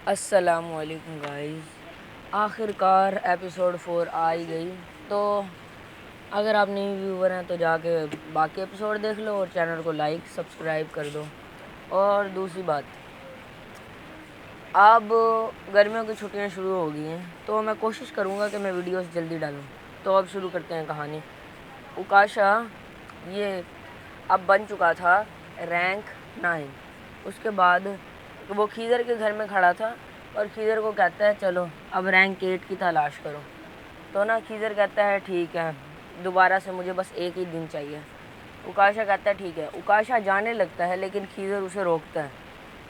अस्सलामुअलैकुम गाइस। आखिरकार एपिसोड 4 आ ही गई। तो अगर आप नई व्यूवर हैं तो जाके बाकी एपिसोड देख लो और चैनल को लाइक सब्सक्राइब कर दो। और दूसरी बात, अब गर्मियों की छुट्टियां शुरू हो गई हैं तो मैं कोशिश करूँगा कि मैं वीडियोस जल्दी डालूँ। तो अब शुरू करते हैं कहानी। उकाशा ये अब बन चुका था रैंक 9। उसके बाद वो खीज़र के घर में खड़ा था और खीज़र को कहता है चलो अब रैंक 8 की तलाश करो। तो ना खीज़र कहता है ठीक है, दोबारा से मुझे बस एक ही दिन चाहिए। उकाशा कहता है ठीक है। उकाशा जाने लगता है लेकिन खीज़र उसे रोकता है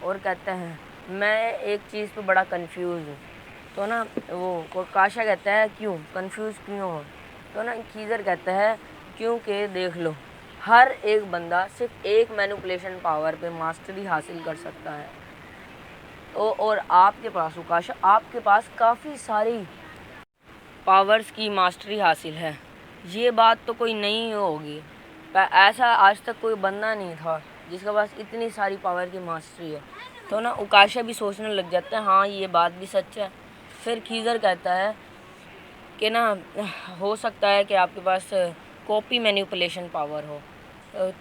और कहता है मैं एक चीज़ पे बड़ा कंफ्यूज हूँ। तो ना वो उकाशा कहता है क्यों कंफ्यूज क्यों हो। तो ना खीज़र कहता है क्योंकि देख लो, हर एक बंदा सिर्फ एक मैनिपुलेशन पावर पे मास्टरी हासिल कर सकता है। तो और आपके पास उकाशा आपके पास काफ़ी सारी पावर्स की मास्टरी हासिल है। ये बात तो कोई नहीं होगी, पर ऐसा आज तक कोई बंदा नहीं था जिसके पास इतनी सारी पावर की मास्टरी है। तो ना उकाशा भी सोचने लग जाता है हाँ ये बात भी सच है। फिर खीज़र कहता है कि ना हो सकता है कि आपके पास कॉपी मैनिपुलेशन पावर हो।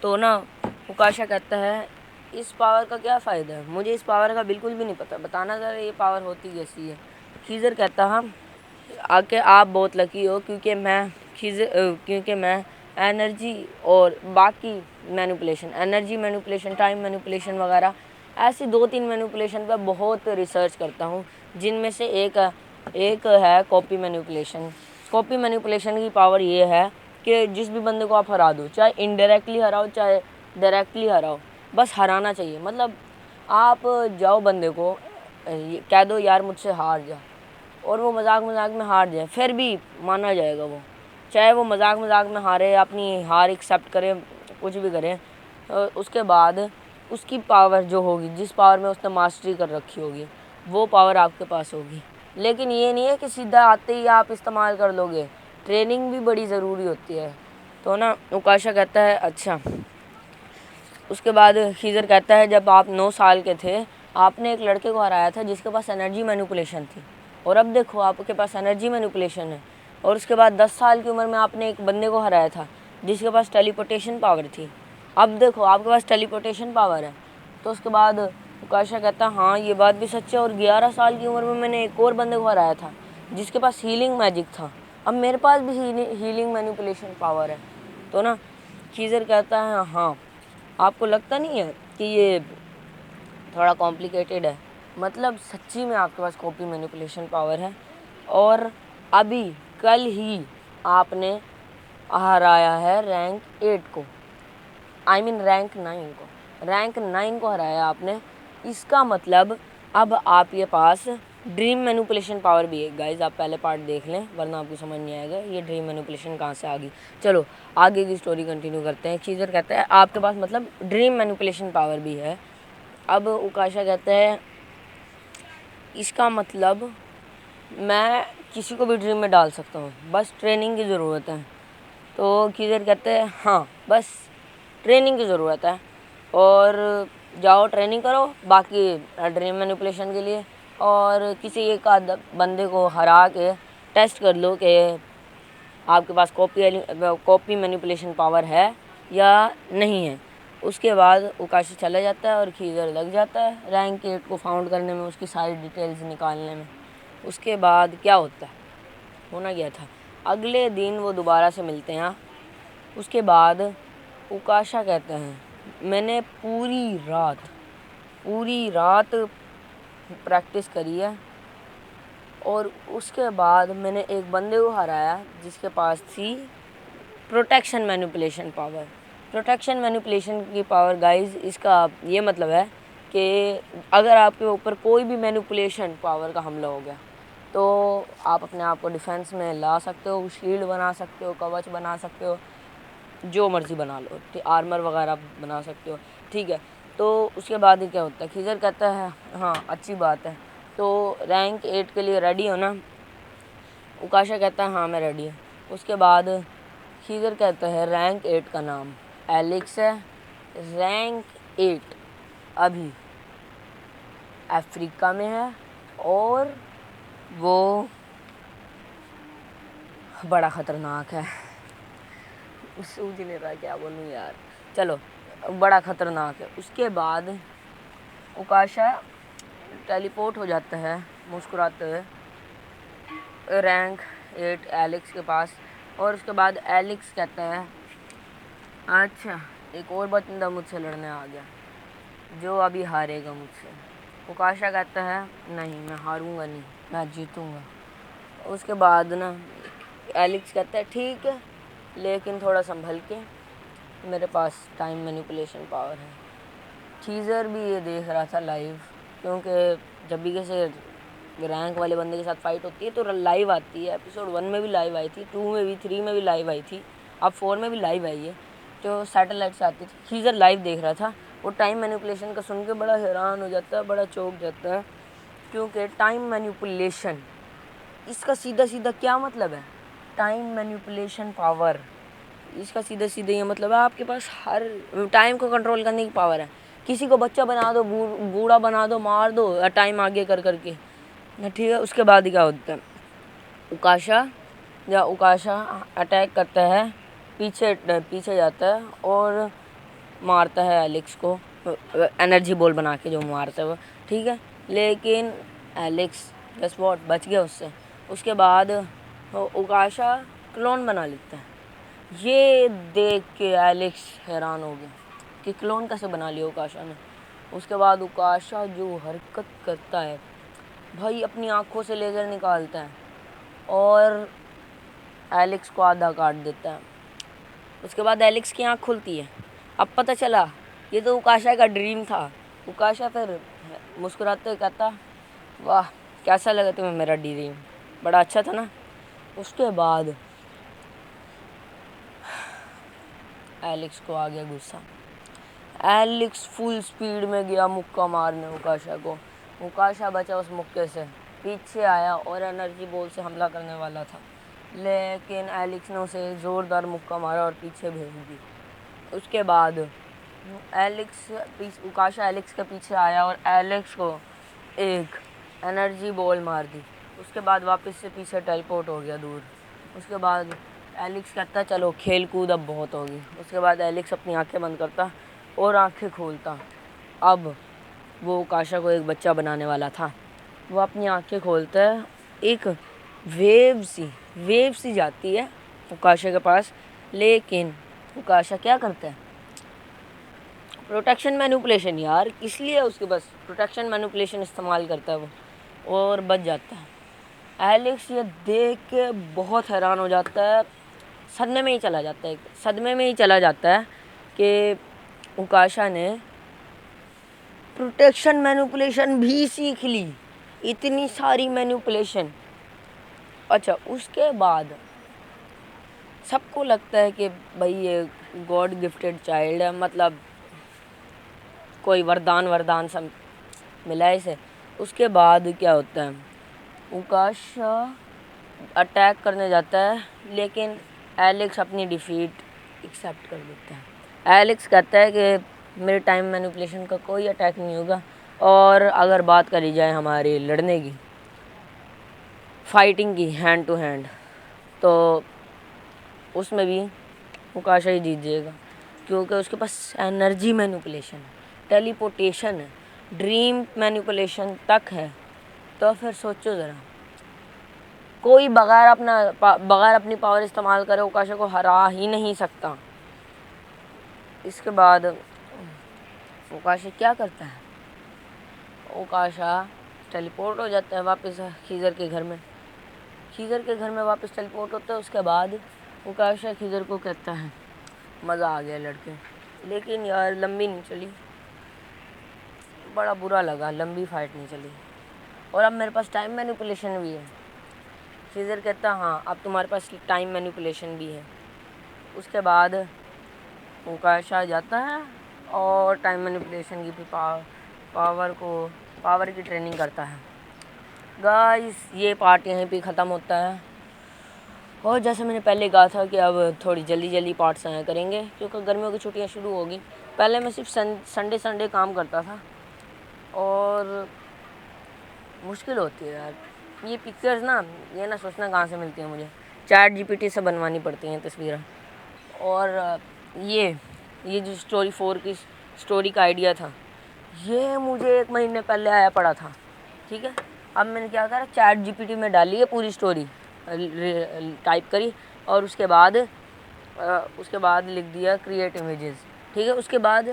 तो ना उकाशा कहता है इस पावर का क्या फ़ायदा है, मुझे इस पावर का बिल्कुल भी नहीं पता, बताना ज़रा ये पावर होती कैसी है। खीज़र कहता हाँ आके आप बहुत लकी हो क्योंकि मैं एनर्जी और बाकी एनर्जी मैनिपुलेशन टाइम मैनिपुलेशन वगैरह ऐसी 2-3 मैनिपुलेशन पर बहुत रिसर्च करता हूँ, जिनमें से एक है कॉपी मैनिपुलेशन। कॉपी मैनिपुलेशन की पावर ये है कि जिस भी बंदे को आप हरा दो, चाहे इनडायरेक्टली हराओ चाहे डायरेक्टली हराओ, बस हराना चाहिए। मतलब आप जाओ बंदे को कह दो यार मुझसे हार जा, और वो मजाक मजाक में हार जाए फिर भी माना जाएगा वो, चाहे वो मजाक मजाक में हारे अपनी हार एक्सेप्ट करे कुछ भी करे। उसके बाद उसकी पावर जो होगी, जिस पावर में उसने मास्टरी कर रखी होगी, वो पावर आपके पास होगी। लेकिन ये नहीं है कि सीधा आते ही आप इस्तेमाल कर लोगे, ट्रेनिंग भी बड़ी ज़रूरी होती है। तो ना उकाशा कहता है अच्छा। उसके बाद खीज़र कहता है जब आप 9 साल के थे आपने एक लड़के को हराया था जिसके पास एनर्जी मैनिपुलेशन थी, और अब देखो आपके पास एनर्जी मैनिपुलेशन है। और उसके बाद 10 साल की उम्र में आपने एक बंदे को हराया था जिसके पास टेलीपोर्टेशन पावर थी, अब देखो आपके पास टेलीपोर्टेशन पावर है। तो उसके बाद उकाशा कहता है हाँ ये बात भी सच है, और 11 साल की उम्र में मैंने एक और बंदे को हराया था जिसके पास हीलिंग मैजिक था, अब मेरे पास भी हीलिंग मैनिपुलेशन पावर है। तो ना खीज़र कहता है हाँ आपको लगता नहीं है कि ये थोड़ा कॉम्प्लिकेटेड है, मतलब सच्ची में आपके पास कॉपी मैनिपुलेशन पावर है, और अभी कल ही आपने हराया है रैंक 8 को, आई मीन रैंक 9 को हराया आपने। इसका मतलब अब आपके पास ड्रीम मैनिपुलेशन पावर भी है। गाइज आप पहले पार्ट देख लें वरना आपको समझ नहीं आएगा ये ड्रीम मैनिपुलेशन कहाँ से आ गई। चलो आगे की स्टोरी कंटिन्यू करते हैं। खीज़र कहता है आपके पास मतलब ड्रीम मैनिपुलेशन पावर भी है। अब उकाशा कहता है इसका मतलब मैं किसी को भी ड्रीम में डाल सकता हूँ, बस ट्रेनिंग की ज़रूरत है। तो खीज़र कहते हैं हाँ बस ट्रेनिंग की ज़रूरत है, और जाओ ट्रेनिंग करो बाकी ड्रीम मैनिपुलेशन के लिए, और किसी एक आध बंदे को हरा के टेस्ट कर लो कि आपके पास कॉपी मैनिपुलेशन पावर है या नहीं है। उसके बाद उकाशी चला जाता है और खीज़र लग जाता है रैंक 8 को फाउंड करने में, उसकी सारी डिटेल्स निकालने में। उसके बाद क्या होता है, होना क्या था, अगले दिन वो दोबारा से मिलते हैं। उसके बाद उकाशा कहते हैं मैंने पूरी रात प्रैक्टिस करी है, और उसके बाद मैंने एक बंदे को हराया जिसके पास थी protection manipulation power. Protection manipulation की पावर गाइस इसका ये मतलब है कि अगर आपके ऊपर कोई भी मैनिपुलेशन पावर का हमला हो गया तो आप अपने आप को डिफेंस में ला सकते हो, शील्ड बना सकते हो, कवच बना सकते हो, जो मर्ज़ी बना लो, आर्मर वगैरह बना सकते हो। ठीक है, तो उसके बाद ही क्या होता है, खीज़र कहता है हाँ अच्छी बात है, तो रैंक 8 के लिए रेडी हो ना। उकाशा कहता है हाँ मैं रेडी हूँ। उसके बाद खीज़र कहता है रैंक 8 का नाम एलेक्स है। रैंक 8 अभी अफ्रीका में है, और वो बड़ा ख़तरनाक है। सूझ नहीं रहा क्या बोलूँ यार, चलो बड़ा ख़तरनाक है। उसके बाद उकाशा टेलीपोर्ट हो जाता है मुस्कुराते हुए रैंक 8 एलेक्स के पास। और उसके बाद एलेक्स कहता है अच्छा एक और बंदा मुझसे लड़ने आ गया जो अभी हारेगा मुझसे। उकाशा कहता है नहीं मैं हारूंगा नहीं, मैं जीतूंगा। उसके बाद ना एलेक्स कहता है ठीक है लेकिन थोड़ा संभल के, मेरे पास टाइम मैनिपुलेशन पावर है। चीज़र भी ये देख रहा था लाइव, क्योंकि जब भी किसी रैंक वाले बंदे के साथ फाइट होती है तो लाइव आती है। एपिसोड 1 में भी लाइव आई थी, 2 में भी, 3 में भी लाइव आई थी, अब 4 में भी लाइव आई है जो सैटेलाइट से आती थी। चीज़र लाइव देख रहा था, वो टाइम मैनिपुलेशन का सुन के बड़ा हैरान हो जाता है, बड़ा चौंक जाता है। क्योंकि टाइम मैनिपुलेशन इसका सीधा सीधा क्या मतलब है, टाइम मैनिपुलेशन पावर, इसका सीधा सीधा ये मतलब है आपके पास हर टाइम को कंट्रोल करने की पावर है। किसी को बच्चा बना दो, बूढ़ा बना दो, मार दो टाइम आगे कर करके, ठीक है। उसके बाद क्या होता है, उकाशा अटैक करता है, पीछे जाता है और मारता है एलेक्स को, एनर्जी बॉल बना के जो मारता है वो, ठीक है। लेकिन एलेक्स गेस व्हाट बच गया उससे। उसके बाद उकाशा क्लोन बना लेता है। ये देख के एलेक्स हैरान हो गया कि क्लोन कैसे बना लिया उकाशा ने। उसके बाद उकाशा जो हरकत करता है भाई, अपनी आँखों से लेज़र निकालता है और एलेक्स को आधा काट देता है। उसके बाद एलेक्स की आँख खुलती है, अब पता चला ये तो उकाशा का ड्रीम था। उकाशा फिर मुस्कुराते हुए कहता वाह कैसा लगा तुम्हें मेरा ड्रीम, बड़ा अच्छा था ना। उसके बाद एलेक्स को आ गया गुस्सा, एलेक्स फुल स्पीड में गया मुक्का मारने उकाशा को। उकाशा बचा उस मुक्के से, पीछे आया और एनर्जी बॉल से हमला करने वाला था, लेकिन एलेक्स ने उसे ज़ोरदार मुक्का मारा और पीछे भेज दी। उसके बाद उकाशा एलेक्स के पीछे आया और एलेक्स को एक एनर्जी बॉल मार दी। उसके बाद वापस से पीछे टेलीपोर्ट हो गया दूर। उसके बाद एलेक्स कहता चलो खेल कूद अब बहुत होगी। उसके बाद एलेक्स अपनी आंखें बंद करता और आंखें खोलता। अब वो उकाशा को एक बच्चा बनाने वाला था। वो अपनी आंखें खोलता है, एक वेव सी जाती है उकाशा के पास, लेकिन उकाशा क्या करता है, प्रोटेक्शन मैनिपुलेशन यार, इसलिए उसके पास प्रोटेक्शन मैनिपुलेशन इस्तेमाल करता है वो और बच जाता है। एलेक्स ये देख के बहुत हैरान हो जाता है, सदमे में ही चला जाता है कि उकाशा ने प्रोटेक्शन मैनिपुलेशन भी सीख ली, इतनी सारी मैनिपुलेशन। अच्छा उसके बाद सबको लगता है कि भाई ये गॉड गिफ्टेड चाइल्ड है, मतलब कोई वरदान सब मिला है इसे। उसके बाद क्या होता है, उकाशा अटैक करने जाता है, लेकिन एलेक्स अपनी डिफीट एक्सेप्ट कर लेता है। एलेक्स कहता है कि मेरे टाइम मैनिपुलेशन का कोई अटैक नहीं होगा। और अगर बात करी जाए हमारी लड़ने की, फाइटिंग की, हैंड टू हैंड, तो उसमें भी उकाशा ही जीत जाएगा, क्योंकि उसके पास एनर्जी मैनिपुलेशन है, टेलीपोर्टेशन है, ड्रीम मैनिपुलेशन तक है। तो फिर सोचो ज़रा, कोई बगैर अपनी पावर इस्तेमाल करे उकाशा को हरा ही नहीं सकता। इसके बाद उकाशा क्या करता है, उकाशा टेलीपोर्ट हो जाता है वापस खीज़र के घर में वापस टेलीपोर्ट होता है। उसके बाद उकाशा खीज़र को कहता है मज़ा आ गया लड़के, लेकिन यार लंबी नहीं चली, बड़ा बुरा लगा, लंबी फाइट नहीं चली। और अब मेरे पास टाइम मैनिपुलेशन भी है। खीज़र कहता हाँ अब तुम्हारे पास टाइम मैनिपुलेशन भी है। उसके बाद उकाशा जाता है और टाइम मैनिपुलेशन की भी पावर की ट्रेनिंग करता है। गाइस ये पार्ट यहीं पे ख़त्म होता है। और जैसे मैंने पहले कहा था कि अब थोड़ी जल्दी पार्ट्स आया करेंगे, क्योंकि गर्मियों की छुट्टियां शुरू होगी। पहले मैं सिर्फ संडे काम करता था और मुश्किल होती है यार ये पिक्चर्स ना, ये ना सोचना कहाँ से मिलती हैं मुझे, चैट जीपीटी से बनवानी पड़ती हैं तस्वीरें। और ये जो स्टोरी 4 की स्टोरी का आइडिया था, ये मुझे 1 महीने पहले आया पड़ा था, ठीक है। अब मैंने क्या करा, चैट जीपीटी में डाली है पूरी स्टोरी, टाइप करी, और उसके बाद लिख दिया क्रिएट इमेजेस, ठीक है। उसके बाद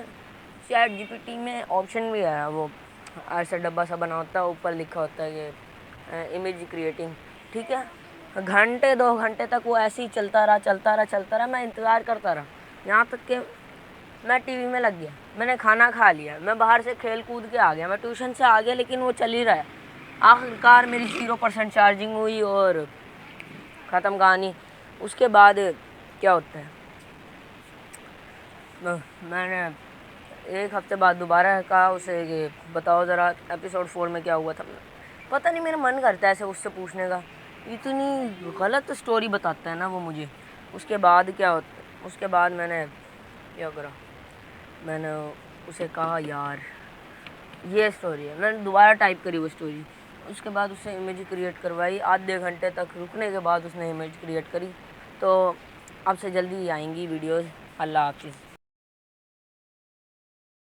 चैट जीपीटी में ऑप्शन भी आया, वो ऐसा डब्बा सा बना होता है, ऊपर लिखा होता है कि इमेज क्रिएटिंग, ठीक है। घंटे 2 घंटे तक वो ऐसे ही चलता रहा। मैं इंतज़ार करता रहा, यहाँ तक कि मैं टीवी में लग गया, मैंने खाना खा लिया, मैं बाहर से खेल कूद के आ गया, मैं ट्यूशन से आ गया, लेकिन वो चल ही रहा है। आखिरकार मेरी 0% चार्जिंग हुई और ख़त्म कहानी। उसके बाद क्या होता है, मैंने 1 हफ्ते बाद दोबारा कहा उसे कि बताओ ज़रा एपिसोड 4 में क्या हुआ था। पता नहीं, मेरा मन करता है ऐसे उससे पूछने का, इतनी गलत स्टोरी बताता है ना वो मुझे। उसके बाद क्या होता, उसके बाद मैंने क्या करा, मैंने उसे कहा यार ये स्टोरी है, मैंने दोबारा टाइप करी वो स्टोरी। उसके बाद उससे इमेज क्रिएट करवाई, आधे घंटे तक रुकने के बाद उसने इमेज क्रिएट करी। तो अब से जल्दी आएंगी वीडियोस। अल्लाह हाफिज़।